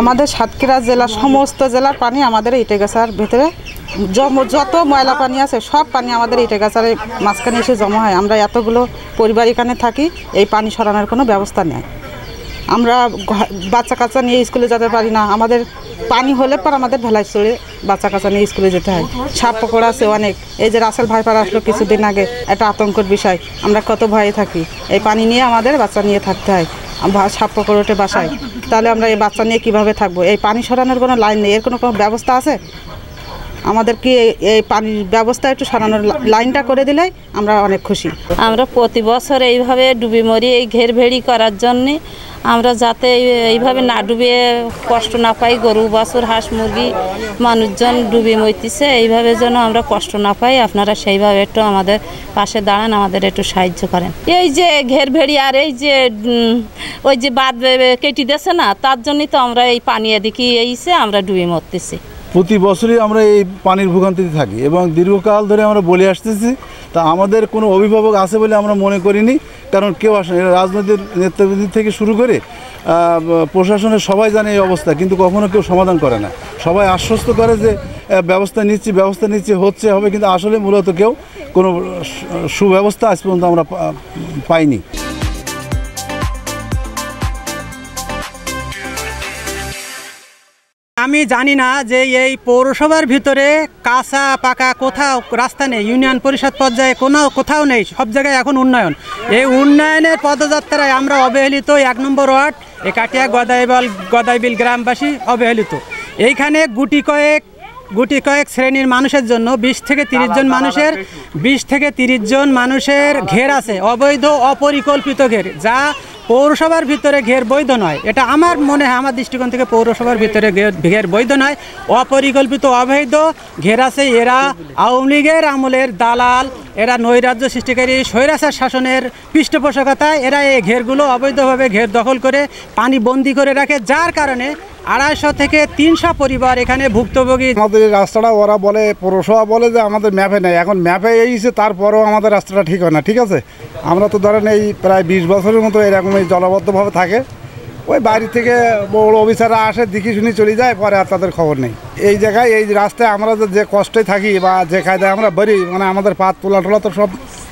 আমাদের সাতক্ষীরা জেলা সমস্ত জেলার পানি আমাদের ইটেগাছার ভেতরে যত ময়লা পানি আছে সব পানি আমাদের ইটেগাছার মাঝখানে এসে জমা হয়। আমরা এতগুলো পরিবার এখানে থাকি, এই পানি সরানোর কোনো ব্যবস্থা নেই। আমরা বাচ্চা কাচ্চা নিয়ে স্কুলে যেতে পারি না। আমাদের পানি হলে পর আমাদের ভেলাই চড়ে বাচ্চা কাচ্চা নিয়ে স্কুলে যেতে হয়। সাপ পকড়া আছে অনেক। এই যে রাসেল ভাইপার আসলো কিছুদিন আগে, একটা আতঙ্কের বিষয়। আমরা কত ভয়ে থাকি, এই পানি নিয়ে আমাদের বাচ্চা নিয়ে থাকতে হয়। সাপ পকড় ওঠে বাসায়, তাহলে আমরা এই বাচ্চা নিয়ে কীভাবে থাকবো? এই পানি সরানোর কোনো লাইন নেই, এর কোনো ব্যবস্থা আছে? আমাদের কি এই পানির ব্যবস্থা একটু সরানোর লাইনটা করে দিলে আমরা অনেক খুশি। আমরা প্রতি বছর এইভাবে ডুবি মরি এই ঘের ভেড়ি করার জন্যে, আমরা যাতে এইভাবে না ডুবে কষ্ট না পাই, গরু বাছুর হাঁস মুরগি মানুষজন ডুবি মরতেছে, এইভাবে যেন আমরা কষ্ট না পাই। আপনারা সেইভাবে একটু আমাদের পাশে দাঁড়ান, আমাদের একটু সাহায্য করেন। এই যে ঘের ভেড়ি আর এই যে ওই যে বাঁধ কেটে দিয়েছে না, তার জন্যই তো আমরা এই পানি এদিকে এইছে আমরা ডুবি মরতেছি। প্রতি বছরই আমরা এই পানির ভোগান্তিতে থাকি এবং দীর্ঘকাল ধরে আমরা বলে আসতেছি। তা আমাদের কোনো অভিভাবক আছে বলে আমরা মনে করিনি, কারণ কেউ আসে রাজনৈতিক নেতৃবৃন্দ থেকে শুরু করে প্রশাসনের সবাই জানে এই অবস্থা, কিন্তু কখনো কেউ সমাধান করে না। সবাই আশ্বস্ত করে যে ব্যবস্থা নিচ্ছি হচ্ছে হবে, কিন্তু আসলে মূলত কেউ কোনো সুব্যবস্থা আজ পর্যন্ত আমরা পাইনি। আমি জানি না যে এই পৌরসভার ভিতরে কাঁচা পাকা কোথাও রাস্তা নেই, ইউনিয়ন পরিষদ পর্যায়ে কোথাও নেই, সব জায়গায় এখন উন্নয়ন। এই উন্নয়নের পদযাত্রায় আমরা অবহেলিত। 1 নম্বর ওয়ার্ড একাটিয়া গদাইবিল গ্রামবাসী অবহেলিত। এইখানে গুটি কয়েক শ্রেণীর মানুষের জন্য 20 থেকে 30 জন মানুষের ঘের আছে, অবৈধ অপরিকল্পিত ঘের, যা পৌরসভার ভিতরে ঘের বৈধ নয়। এটা আমার মনে হয়, আমার দৃষ্টিকোণ থেকে পৌরসভার ভিতরে ঘের বৈধ নয়, অপরিকল্পিত অবৈধ ঘের আছে। এরা আওয়ামী লীগের আমলের দালাল, এরা নৈরাজ্য সৃষ্টিকারী স্বৈরাচার শাসনের পৃষ্ঠপোষকতায় এরা এই ঘেরগুলো অবৈধভাবে ঘের দখল করে পানি বন্দি করে রাখে, যার কারণে 250 থেকে 300 পরিবার এখানে ভুক্তভোগী। আমাদের এই রাস্তাটা ওরা বলে, পৌরসভা বলে যে আমাদের ম্যাপে নেই। এখন ম্যাপে এইছে, তারপরেও আমাদের রাস্তাটা ঠিক হয় না। ঠিক আছে, আমরা তো ধরেন এই প্রায় 20 বছরের মতো এরকম এই জলবদ্ধভাবে থাকে। ওই বাড়ি থেকে বড় অফিসাররা আসে, দেখি শুনি চলে যায়, পরে আর তাদের খবর নেই। এই জায়গায় এই রাস্তায় আমরা যে কষ্টে থাকি বা যে কায়দায় আমরা বেরি, মানে আমাদের পাত তোলা তো সব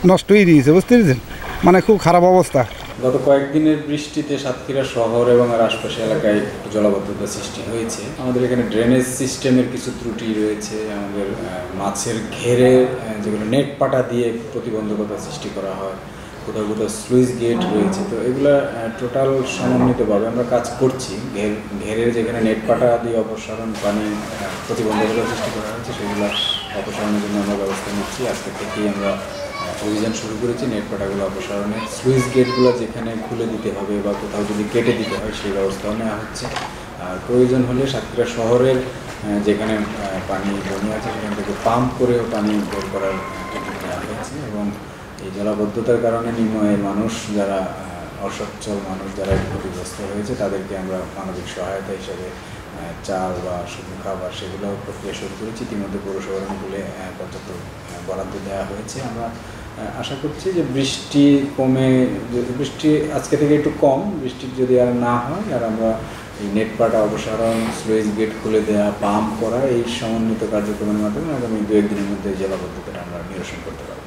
নষ্টই দিয়েছে, বুঝতে পেরেছেন? মানে খুব খারাপ অবস্থা। গত কয়েকদিনের বৃষ্টিতে সাতক্ষীরা শহর এবং এর আশপাশে এলাকায় জলাবদ্ধতা সৃষ্টি হয়েছে। আমাদের এখানে ড্রেনেজ সিস্টেমের কিছু ত্রুটি রয়েছে। আমাদের মাছের ঘেরে যেগুলো নেট পাটা দিয়ে প্রতিবন্ধকতা সৃষ্টি করা হয়, কোথাও কোথাও স্লুইস গেট রয়েছে। তো এগুলো টোটাল সমন্বিতভাবে আমরা কাজ করছি। ঘেরের যেখানে নেট পাটা দিয়ে অপসারণ পানি প্রতিবন্ধকতা সৃষ্টি করা হয়েছে, সেগুলো অপসারণের জন্য আমরা ব্যবস্থা নিচ্ছি। আজকে থেকেই আমরা অভিযান শুরু করেছি নেট পাটাগুলো অপসারণের। স্লুইস গেটগুলো যেখানে খুলে দিতে হবে বা কোথাও যদি কেটে দিতে হয় সেই ব্যবস্থাও নেওয়া হচ্ছে। আর প্রয়োজন হলে সাতক্ষীরা শহরের যেখানে পানি জমে আছে সেখান থেকে পাম্প করেও পানি বের করার টেকনিক নেওয়া হয়েছে। এবং এই জলাবদ্ধতার কারণে নিম্নআয়ের মানুষ, যারা অসচ্ছল মানুষ, যারা ক্ষতিগ্রস্ত হয়েছে, তাদেরকে আমরা মানবিক সহায়তা হিসেবে চাল বা শুকনো খাবার সেগুলো প্রক্রিয়া শুরু করেছি। ইতিমধ্যে পৌরসভার অনুকূলে পর্যাপ্ত বরাদ্দ দেওয়া হয়েছে। আমরা আশা করছি যে বৃষ্টি আজকে থেকে একটু কম, বৃষ্টি যদি আর না হয়, আর আমরা এই নেট পাটা অপসারণ, স্লুইস গেট খুলে দেওয়া, পাম্প করা, এই সমন্বিত কার্যক্রমের মাধ্যমে আগামী 2-1 দিনের মধ্যে জলাবদ্ধতাটা আমরা নিরসন করতে পারব।